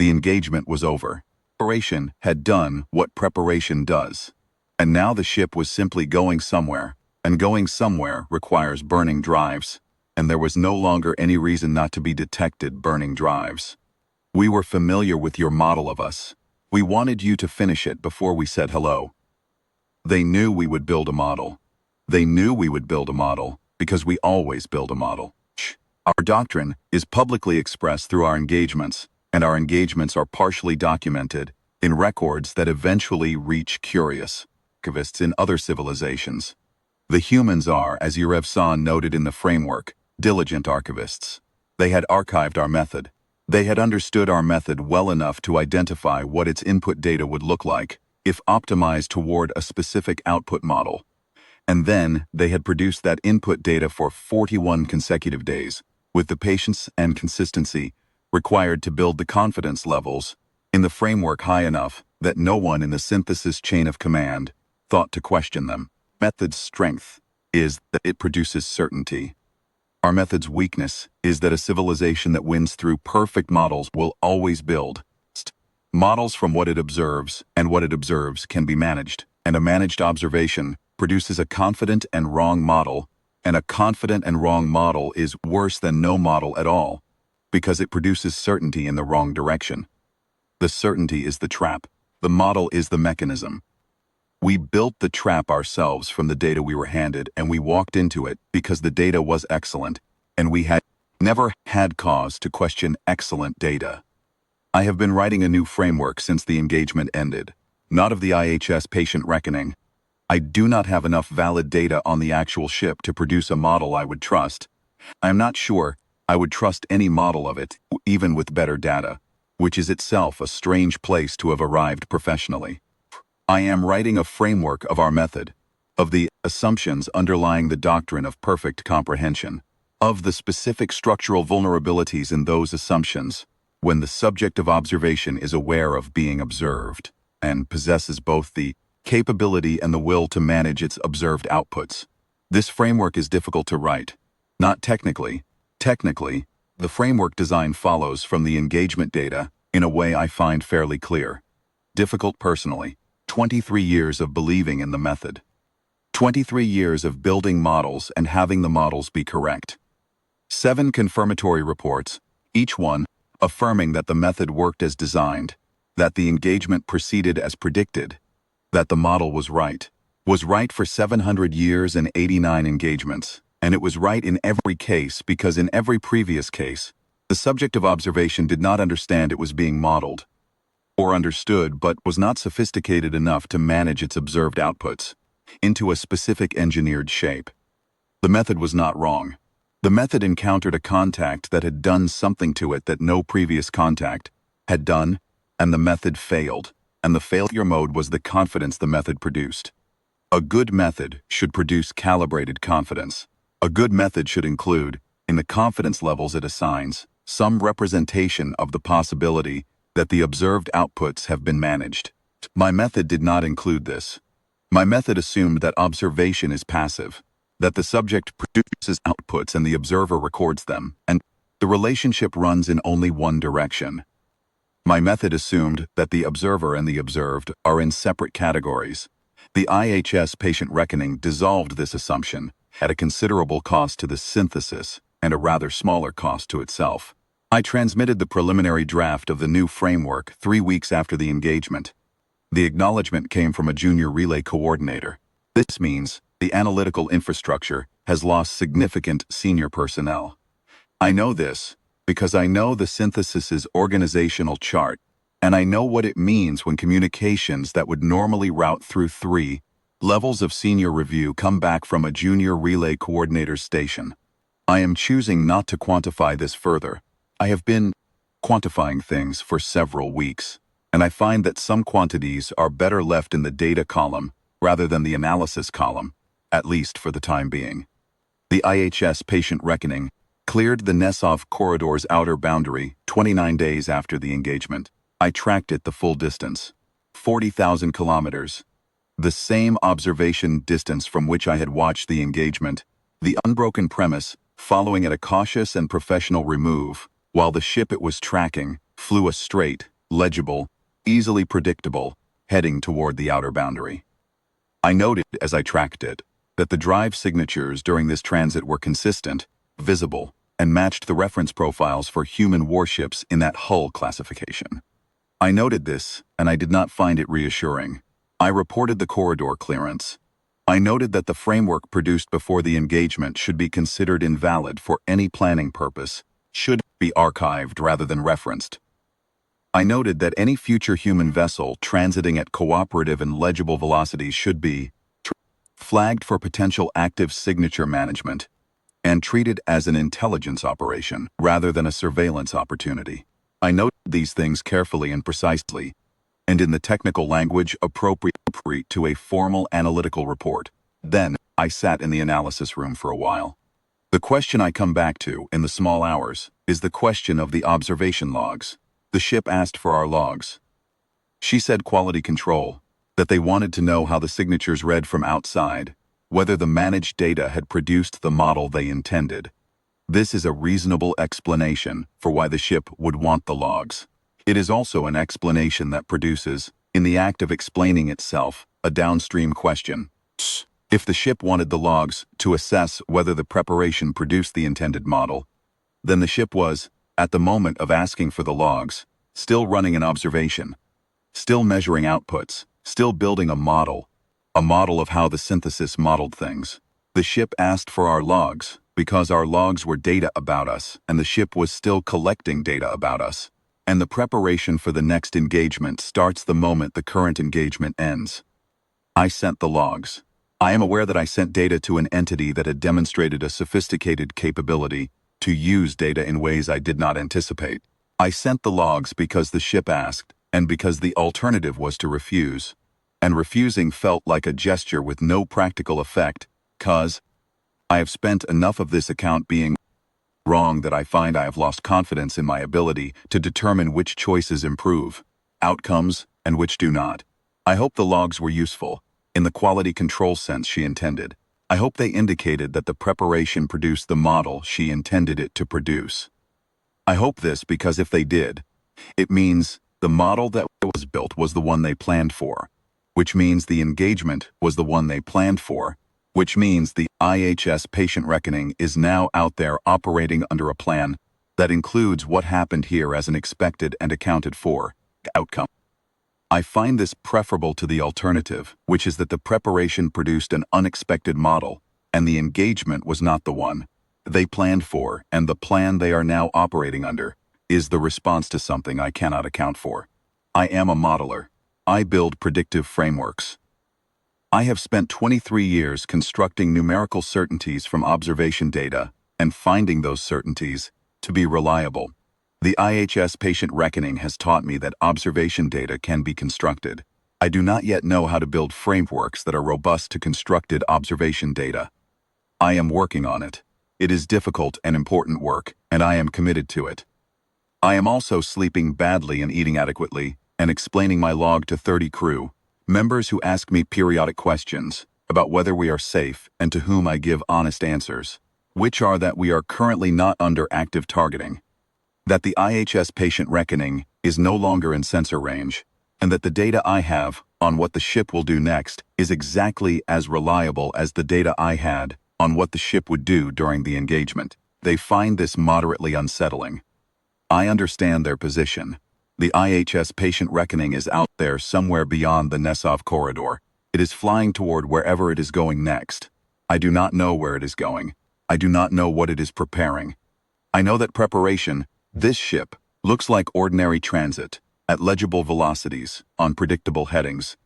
The engagement was over. Preparation had done what preparation does. And now the ship was simply going somewhere, and going somewhere requires burning drives, and there was no longer any reason not to be detected burning drives. We were familiar with your model of us. We wanted you to finish it before we said hello. They knew we would build a model. They knew we would build a model because we always build a model. Our doctrine is publicly expressed through our engagements, and our engagements are partially documented in records that eventually reach curious archivists in other civilizations. The humans are, as Veth-Kaan noted in the framework, diligent archivists. They had archived our method. They had understood our method well enough to identify what its input data would look like if optimized toward a specific output model. And then they had produced that input data for 41 consecutive days, with the patience and consistency required to build the confidence levels in the framework high enough that no one in the synthesis chain of command thought to question them. Method's strength is that it produces certainty. Our method's weakness is that a civilization that wins through perfect models will always build models from what it observes, and what it observes can be managed, and a managed observation produces a confident and wrong model, and a confident and wrong model is worse than no model at all, because it produces certainty in the wrong direction. The certainty is the trap. The model is the mechanism. We built the trap ourselves from the data we were handed, and we walked into it because the data was excellent, and we had never had cause to question excellent data. I have been writing a new framework since the engagement ended, not of the IHS patient reckoning. I do not have enough valid data on the actual ship to produce a model I would trust. I am not sure I would trust any model of it, even with better data, which is itself a strange place to have arrived professionally. I am writing a framework of our method, of the assumptions underlying the doctrine of perfect comprehension, of the specific structural vulnerabilities in those assumptions, when the subject of observation is aware of being observed, and possesses both the capability and the will to manage its observed outputs. This framework is difficult to write. Not technically. Technically, the framework design follows from the engagement data in a way I find fairly clear. Difficult personally. 23 years of believing in the method. 23 years of building models and having the models be correct. 7 confirmatory reports, each one affirming that the method worked as designed, that the engagement proceeded as predicted, that the model was right for 700 years and 89 engagements, and it was right in every case because in every previous case, the subject of observation did not understand it was being modeled, or understood but was not sophisticated enough to manage its observed outputs into a specific engineered shape. The method was not wrong. The method encountered a contact that had done something to it that no previous contact had done, and the method failed, and the failure mode was the confidence the method produced. A good method should produce calibrated confidence. A good method should include, in the confidence levels it assigns, some representation of the possibility that the observed outputs have been managed. My method did not include this. My method assumed that observation is passive, that the subject produces outputs and the observer records them, and the relationship runs in only one direction. My method assumed that the observer and the observed are in separate categories. The IHS patient reckoning dissolved this assumption at a considerable cost to the synthesis and a rather smaller cost to itself. I transmitted the preliminary draft of the new framework 3 weeks after the engagement. The acknowledgement came from a junior relay coordinator. This means the analytical infrastructure has lost significant senior personnel. I know this because I know the synthesis's organizational chart, and I know what it means when communications that would normally route through 3 levels of senior review come back from a junior relay coordinator's station. I am choosing not to quantify this further. I have been quantifying things for several weeks, and I find that some quantities are better left in the data column rather than the analysis column, at least for the time being. The IHS patient reckoning cleared the Nesov corridor's outer boundary 29 days after the engagement. I tracked it the full distance, 40,000 kilometers, the same observation distance from which I had watched the engagement, the unbroken premise following at a cautious and professional remove, while the ship it was tracking flew a straight, legible, easily predictable, heading toward the outer boundary. I noted, as I tracked it, that the drive signatures during this transit were consistent, visible, and matched the reference profiles for human warships in that hull classification. I noted this, and I did not find it reassuring. I reported the corridor clearance. I noted that the framework produced before the engagement should be considered invalid for any planning purpose, should be archived rather than referenced. I noted that any future human vessel transiting at cooperative and legible velocities should be flagged for potential active signature management and treated as an intelligence operation rather than a surveillance opportunity. I noted these things carefully and precisely, and in the technical language appropriate to a formal analytical report. Then, I sat in the analysis room for a while. The question I come back to in the small hours is the question of the observation logs. The ship asked for our logs. She said quality control, that they wanted to know how the signatures read from outside, whether the managed data had produced the model they intended. This is a reasonable explanation for why the ship would want the logs. It is also an explanation that produces, in the act of explaining itself, a downstream question. If the ship wanted the logs to assess whether the preparation produced the intended model, then the ship was, at the moment of asking for the logs, still running an observation, still measuring outputs, still building a model of how the synthesis modeled things. The ship asked for our logs because our logs were data about us, and the ship was still collecting data about us. And the preparation for the next engagement starts the moment the current engagement ends. I sent the logs. I am aware that I sent data to an entity that had demonstrated a sophisticated capability to use data in ways I did not anticipate. I sent the logs because the ship asked, and because the alternative was to refuse. And refusing felt like a gesture with no practical effect, cause I have spent enough of this account being wrong that I find I have lost confidence in my ability to determine which choices improve outcomes and which do not. I hope the logs were useful, in the quality control sense she intended. I hope they indicated that the preparation produced the model she intended it to produce. I hope this because if they did, it means the model that was built was the one they planned for, which means the engagement was the one they planned for, which means the IHS patient reckoning is now out there operating under a plan that includes what happened here as an expected and accounted for outcome. I find this preferable to the alternative, which is that the preparation produced an unexpected model, and the engagement was not the one they planned for, and the plan they are now operating under is the response to something I cannot account for. I am a modeler. I build predictive frameworks. I have spent 23 years constructing numerical certainties from observation data and finding those certainties to be reliable. The IHS patient reckoning has taught me that observation data can be constructed. I do not yet know how to build frameworks that are robust to constructed observation data. I am working on it. It is difficult and important work, and I am committed to it. I am also sleeping badly and eating adequately, and explaining my log to 30 crew members who ask me periodic questions about whether we are safe and to whom I give honest answers, which are that we are currently not under active targeting, that the IHS patient reckoning is no longer in sensor range, and that the data I have on what the ship will do next is exactly as reliable as the data I had on what the ship would do during the engagement. They find this moderately unsettling. I understand their position. The IHS patient reckoning is out there somewhere beyond the Nesov corridor. It is flying toward wherever it is going next. I do not know where it is going. I do not know what it is preparing. I know that preparation, this ship, looks like ordinary transit, at legible velocities, on predictable headings,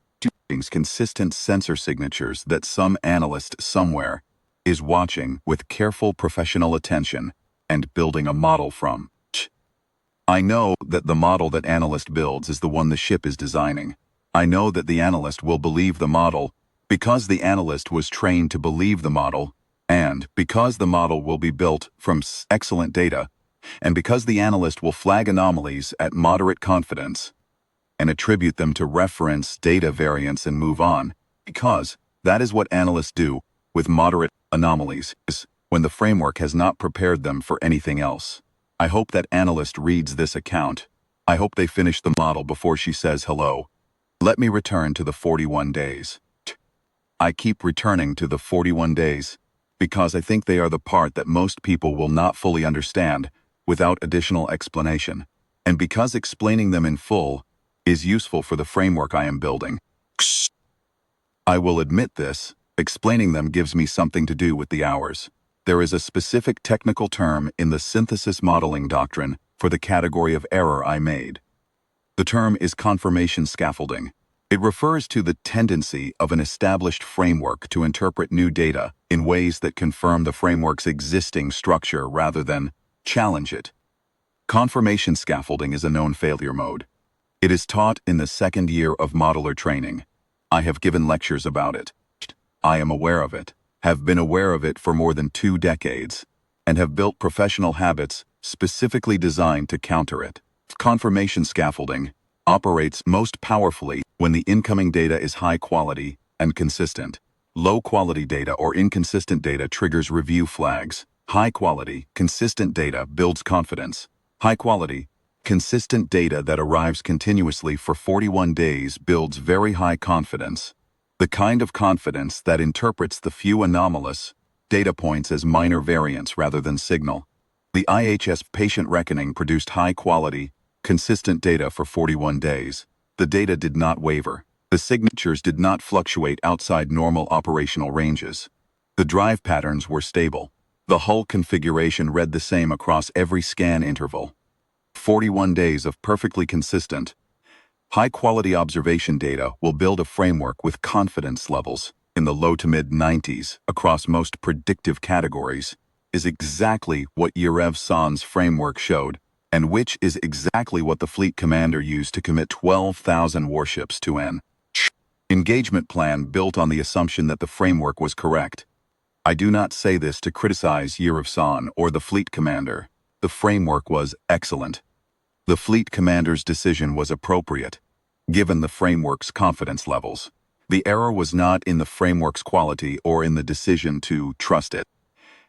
consistent sensor signatures that some analyst somewhere is watching with careful professional attention and building a model from. I know that the model that analyst builds is the one the ship is designing. I know that the analyst will believe the model because the analyst was trained to believe the model, and because the model will be built from excellent data, and because the analyst will flag anomalies at moderate confidence and attribute them to reference data variance and move on, because that is what analysts do with moderate anomalies when the framework has not prepared them for anything else. I hope that analyst reads this account I hope they finish the model before she says hello. Let me return to the 41 days. I keep returning to the 41 days because I think they are the part that most people will not fully understand without additional explanation, and because explaining them in full is useful for the framework I am building. I will admit this, explaining them gives me something to do with the hours. There is a specific technical term in the synthesis modeling doctrine for the category of error I made. The term is confirmation scaffolding. It refers to the tendency of an established framework to interpret new data in ways that confirm the framework's existing structure rather than challenge it. Confirmation scaffolding is a known failure mode. It is taught in the second year of modeler training. I have given lectures about it. I am aware of it, have been aware of it for more than 2 decades, and have built professional habits specifically designed to counter it. Confirmation scaffolding operates most powerfully when the incoming data is high quality and consistent. Low quality data or inconsistent data triggers review flags. High quality, consistent data builds confidence. High quality, consistent data that arrives continuously for 41 days builds very high confidence. The kind of confidence that interprets the few anomalous data points as minor variance rather than signal. The IHS patient reckoning produced high quality, consistent data for 41 days. The data did not waver. The signatures did not fluctuate outside normal operational ranges. The drive patterns were stable. The hull configuration read the same across every scan interval. 41 days of perfectly consistent, high-quality observation data will build a framework with confidence levels in the low to mid-90s across most predictive categories, is exactly what Veth-Kaan's framework showed, and which is exactly what the fleet commander used to commit 12,000 warships to an engagement plan built on the assumption that the framework was correct. I do not say this to criticize Veth-Kaan or the fleet commander. The framework was excellent. The fleet commander's decision was appropriate, given the framework's confidence levels. The error was not in the framework's quality or in the decision to trust it.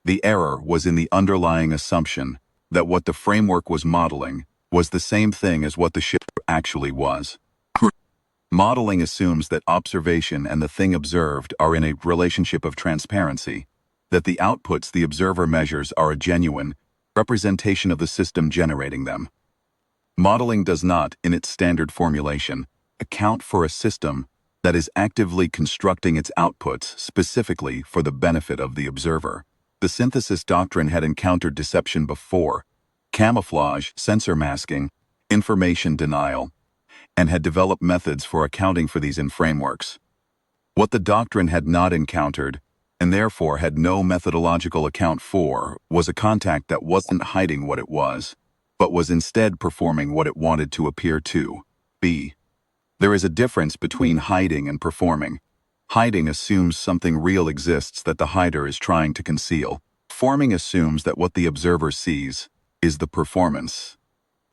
The error was in the underlying assumption that what the framework was modeling was the same thing as what the ship actually was. Modeling assumes that observation and the thing observed are in a relationship of transparency, that the outputs the observer measures are a genuine representation of the system generating them. Modeling does not, in its standard formulation, account for a system that is actively constructing its outputs specifically for the benefit of the observer. The synthesis doctrine had encountered deception before, camouflage, sensor masking, information denial, and had developed methods for accounting for these in frameworks. What the doctrine had not encountered, and therefore had no methodological account for, was a contact that wasn't hiding what it was, but was instead performing what it wanted to appear to be. There is a difference between hiding and performing. Hiding assumes something real exists that the hider is trying to conceal. Performing assumes that what the observer sees is the performance,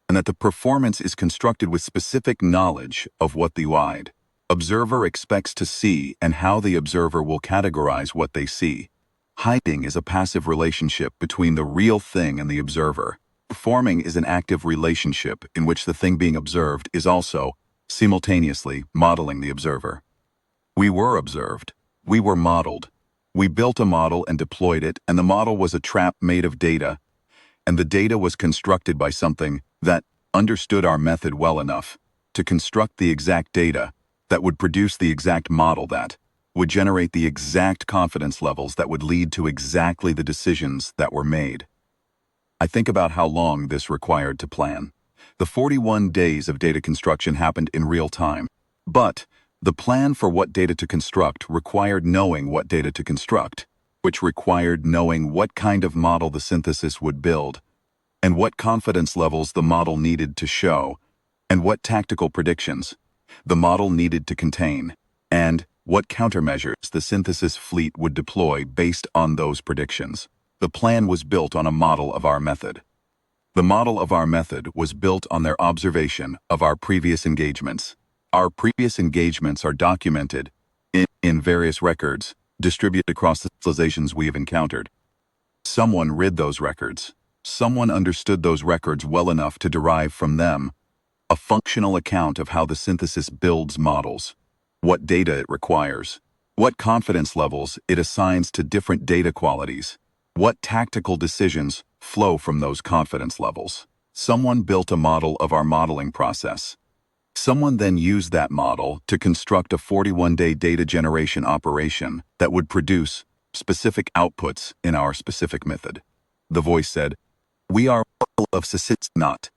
and that the performance is constructed with specific knowledge of what the observer expects to see and how the observer will categorize what they see. Hiding is a passive relationship between the real thing and the observer. Performing is an active relationship in which the thing being observed is also, simultaneously, modeling the observer. We were observed. We were modeled. We built a model and deployed it, and the model was a trap made of data, and the data was constructed by something that understood our method well enough to construct the exact data that would produce the exact model that would generate the exact confidence levels that would lead to exactly the decisions that were made. I think about how long this required to plan. The 41 days of data construction happened in real time, but the plan for what data to construct required knowing what data to construct, which required knowing what kind of model the synthesis would build, and what confidence levels the model needed to show, and what tactical predictions the model needed to contain, and what countermeasures the synthesis fleet would deploy based on those predictions. The plan was built on a model of our method. The model of our method was built on their observation of our previous engagements. Our previous engagements are documented in various records distributed across the civilizations we have encountered. Someone read those records. Someone understood those records well enough to derive from them a functional account of how the synthesis builds models, what data it requires, what confidence levels it assigns to different data qualities, what tactical decisions flow from those confidence levels. Someone built a model of our modeling process. Someone then used that model to construct a 41-day data generation operation that would produce specific outputs in our specific method. The voice said, "We are of Synthesis, not.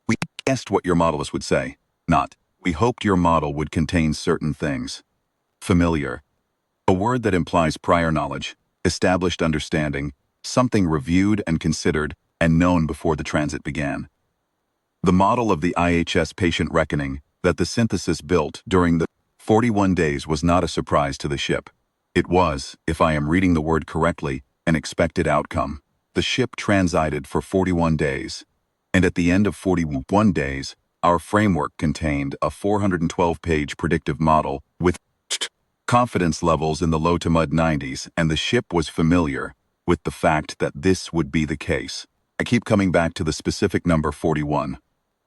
We guessed what your modelist would say, not. We hoped your model would contain certain things. Familiar. A word that implies prior knowledge, established understanding, something reviewed and considered and known before the transit began. The model of the IHS patient reckoning that the synthesis built during the 41 days was not a surprise to the ship. It was, if I am reading the word correctly, an expected outcome. The ship transited for 41 days, and at the end of 41 days, our framework contained a 412-page predictive model with confidence levels in the low to mid-90s, and the ship was familiar with the fact that this would be the case. I keep coming back to the specific number 41.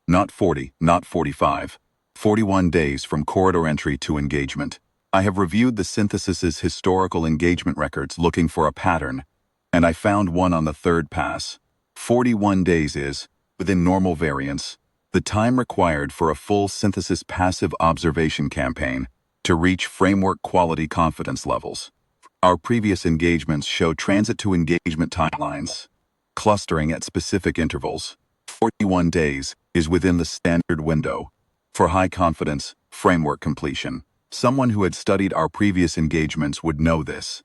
Not 40, not 45. 41 days from corridor entry to engagement. I have reviewed the synthesis's historical engagement records looking for a pattern, and I found one on the third pass. 41 days is, within normal variance, the time required for a full synthesis passive observation campaign to reach framework quality confidence levels. Our previous engagements show transit to engagement timelines, clustering at specific intervals. 41 days is within the standard window for high confidence framework completion. Someone who had studied our previous engagements would know this.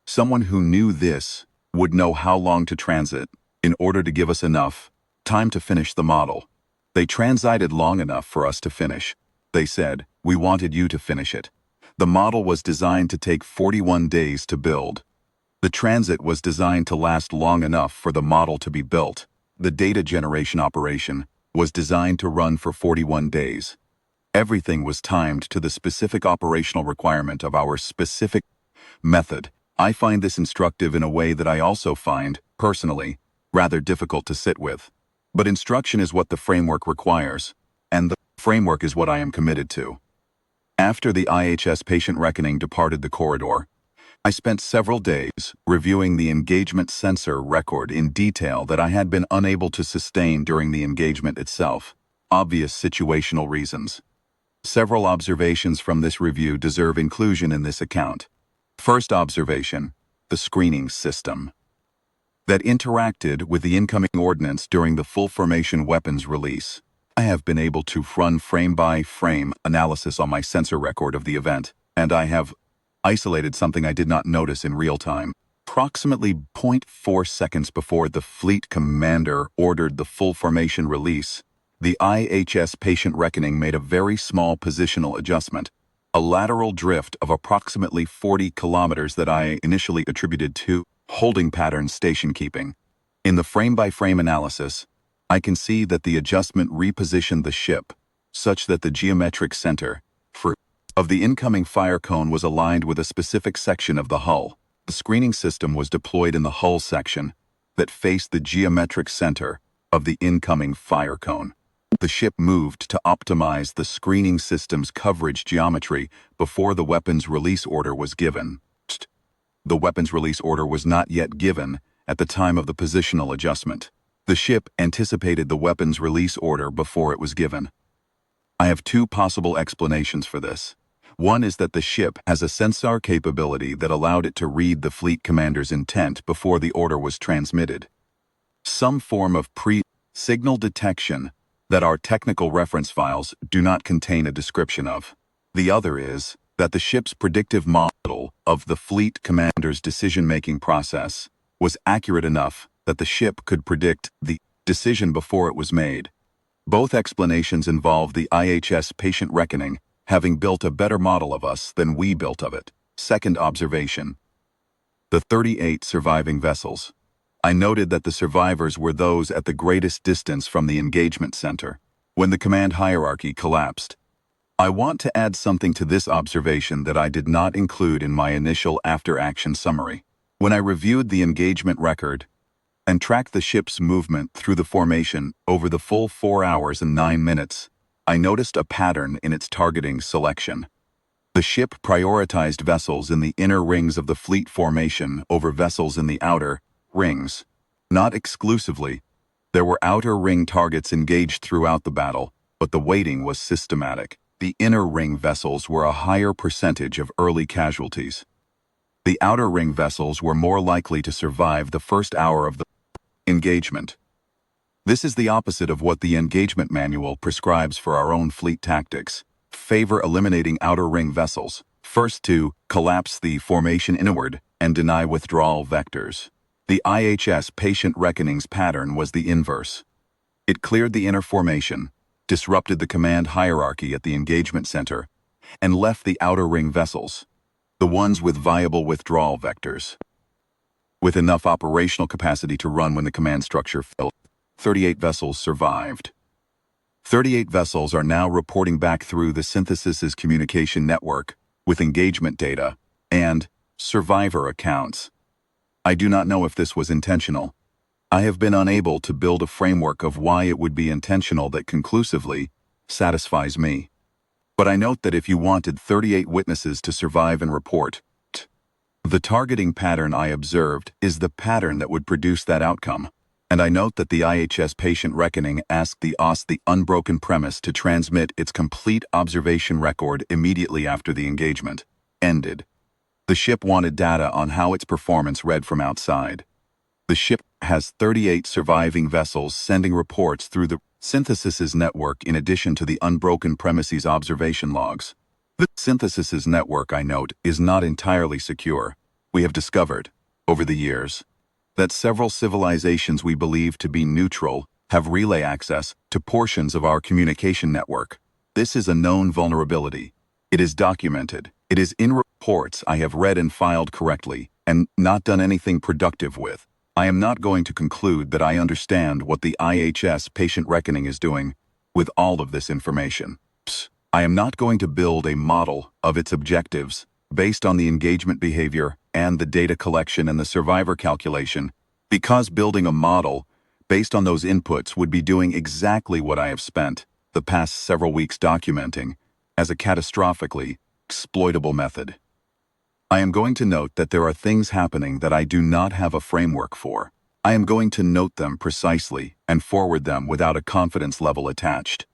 Someone who knew this would know how long to transit in order to give us enough time to finish the model. They transited long enough for us to finish. They said, "We wanted you to finish it." The model was designed to take 41 days to build. The transit was designed to last long enough for the model to be built. The data generation operation was designed to run for 41 days. Everything was timed to the specific operational requirement of our specific method. I find this instructive in a way that I also find, personally, rather difficult to sit with. But instruction is what the framework requires, and the framework is what I am committed to. After the IHS patient reckoning departed the corridor, I spent several days reviewing the engagement sensor record in detail that I had been unable to sustain during the engagement itself. Obvious situational reasons. Several observations from this review deserve inclusion in this account. First observation, the screening system that interacted with the incoming ordnance during the full formation weapons release. I have been able to run frame-by-frame analysis on my sensor record of the event, and I have isolated something I did not notice in real time. Approximately 0.4 seconds before the fleet commander ordered the full formation release, the IHS patient reckoning made a very small positional adjustment, a lateral drift of approximately 40 kilometers that I initially attributed to holding pattern station keeping. In the frame-by-frame analysis, I can see that the adjustment repositioned the ship such that the geometric center of the incoming fire cone was aligned with a specific section of the hull. The screening system was deployed in the hull section that faced the geometric center of the incoming fire cone. The ship moved to optimize the screening system's coverage geometry before the weapons release order was given. The weapons release order was not yet given at the time of the positional adjustment. The ship anticipated the weapons release order before it was given. I have two possible explanations for this. One is that the ship has a sensor capability that allowed it to read the fleet commander's intent before the order was transmitted. Some form of pre-signal detection that our technical reference files do not contain a description of. The other is that the ship's predictive model of the fleet commander's decision-making process was accurate enough that the ship could predict the decision before it was made. Both explanations involve the IHS patient reckoning having built a better model of us than we built of it. Second observation. The 38 surviving vessels. I noted that the survivors were those at the greatest distance from the engagement center, when the command hierarchy collapsed. I want to add something to this observation that I did not include in my initial after-action summary. When I reviewed the engagement record and tracked the ship's movement through the formation over the full 4 hours and 9 minutes, I noticed a pattern in its targeting selection. The ship prioritized vessels in the inner rings of the fleet formation over vessels in the outer rings. Not exclusively. There were outer ring targets engaged throughout the battle, but the weighting was systematic. The inner ring vessels were a higher percentage of early casualties. The outer ring vessels were more likely to survive the first hour of the engagement. This is the opposite of what the engagement manual prescribes for our own fleet tactics. Favor eliminating outer ring vessels, first to collapse the formation inward and deny withdrawal vectors. The IHS patient reckoning's pattern was the inverse. It cleared the inner formation, disrupted the command hierarchy at the engagement center, and left the outer ring vessels, the ones with viable withdrawal vectors, with enough operational capacity to run when the command structure fell. 38 vessels survived. 38 vessels are now reporting back through the Synthesis's communication network with engagement data and survivor accounts. I do not know if this was intentional. I have been unable to build a framework of why it would be intentional that conclusively satisfies me. But I note that if you wanted 38 witnesses to survive and report, the targeting pattern I observed is the pattern that would produce that outcome. And I note that the IHS patient reckoning asked the OS the unbroken premise to transmit its complete observation record immediately after the engagement ended. The ship wanted data on how its performance read from outside. The ship has 38 surviving vessels sending reports through the Synthesis's network in addition to the unbroken premises observation logs. The Synthesis's network, I note, is not entirely secure. We have discovered, over the years, that several civilizations we believe to be neutral have relay access to portions of our communication network. This is a known vulnerability. It is documented. It is in reports I have read and filed correctly and not done anything productive with. I am not going to conclude that I understand what the IHS patient reckoning is doing with all of this information. I am not going to build a model of its objectives based on the engagement behavior and the data collection and the survivor calculation, because building a model based on those inputs would be doing exactly what I have spent the past several weeks documenting as a catastrophically exploitable method. I am going to note that there are things happening that I do not have a framework for. I am going to note them precisely and forward them without a confidence level attached,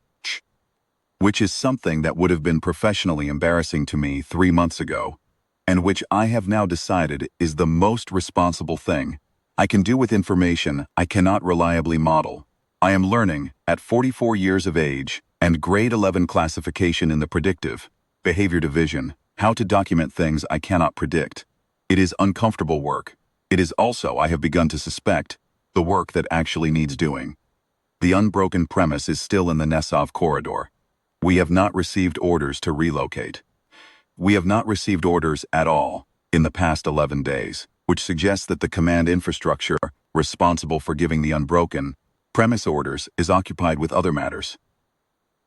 which is something that would have been professionally embarrassing to me 3 months ago, and which I have now decided is the most responsible thing I can do with information I cannot reliably model. I am learning, at 44 years of age and grade 11 classification in the predictive behavior division, how to document things I cannot predict. It is uncomfortable work. It is also, I have begun to suspect, the work that actually needs doing. The unbroken premise is still in the Nesov corridor. We have not received orders to relocate. We have not received orders at all in the past 11 days, which suggests that the command infrastructure responsible for giving the unbroken premise orders is occupied with other matters.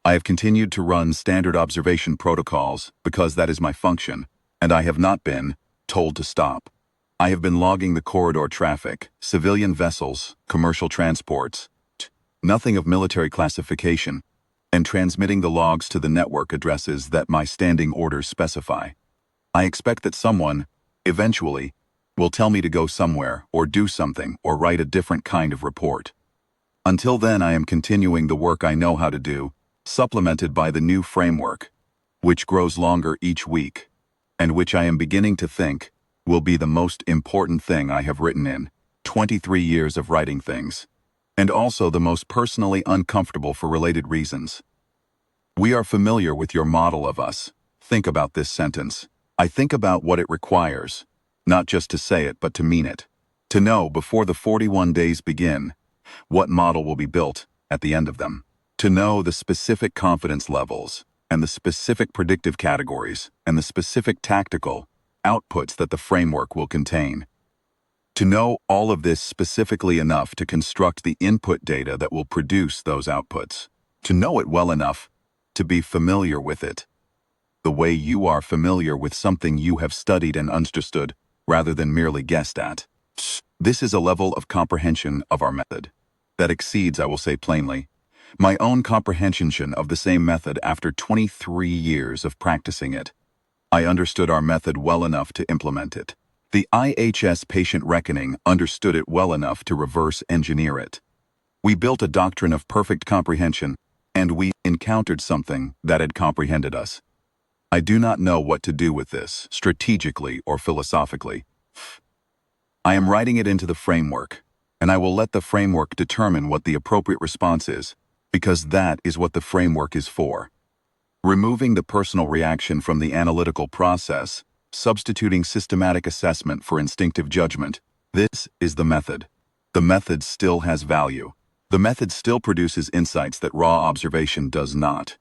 I have continued to run standard observation protocols because that is my function, and I have not been told to stop. I have been logging the corridor traffic, civilian vessels, commercial transports, nothing of military classification, and transmitting the logs to the network addresses that my standing orders specify. I expect that someone, eventually, will tell me to go somewhere or do something or write a different kind of report. Until then, I am continuing the work I know how to do, supplemented by the new framework, which grows longer each week, and which I am beginning to think will be the most important thing I have written in 23 years of writing things, and also the most personally uncomfortable for related reasons. We are familiar with your model of us. Think about this sentence. I think about what it requires, not just to say it but to mean it. To know before the 41 days begin what model will be built at the end of them. To know the specific confidence levels and the specific predictive categories and the specific tactical outputs that the framework will contain. To know all of this specifically enough to construct the input data that will produce those outputs. To know it well enough to be familiar with it, the way you are familiar with something you have studied and understood rather than merely guessed at. This is a level of comprehension of our method that exceeds, I will say plainly, My own comprehension of the same method after 23 years of practicing it. I understood our method well enough to implement it. The IHS patient reckoning understood it well enough to reverse engineer it. We built a doctrine of perfect comprehension, and we encountered something that had comprehended us. I do not know what to do with this, strategically or philosophically. I am writing it into the framework, and I will let the framework determine what the appropriate response is, because that is what the framework is for. Removing the personal reaction from the analytical process, substituting systematic assessment for instinctive judgment, this is the method. The method still has value. The method still produces insights that raw observation does not.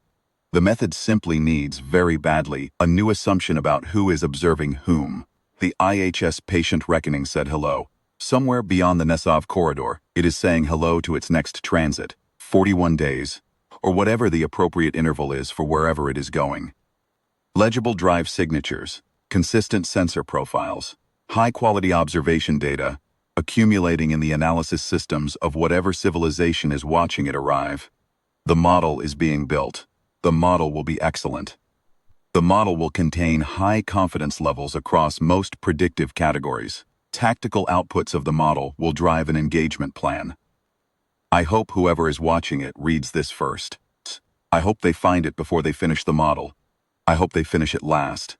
The method simply needs, very badly, a new assumption about who is observing whom. The IHS patient reckoning said hello. Somewhere beyond the Nesov corridor, it is saying hello to its next transit, 41 days, or whatever the appropriate interval is for wherever it is going. Legible drive signatures, consistent sensor profiles, high-quality observation data, accumulating in the analysis systems of whatever civilization is watching it arrive. The model is being built. The model will be excellent. The model will contain high confidence levels across most predictive categories. Tactical outputs of the model will drive an engagement plan. I hope whoever is watching it reads this first. I hope they find it before they finish the model. I hope they finish it last.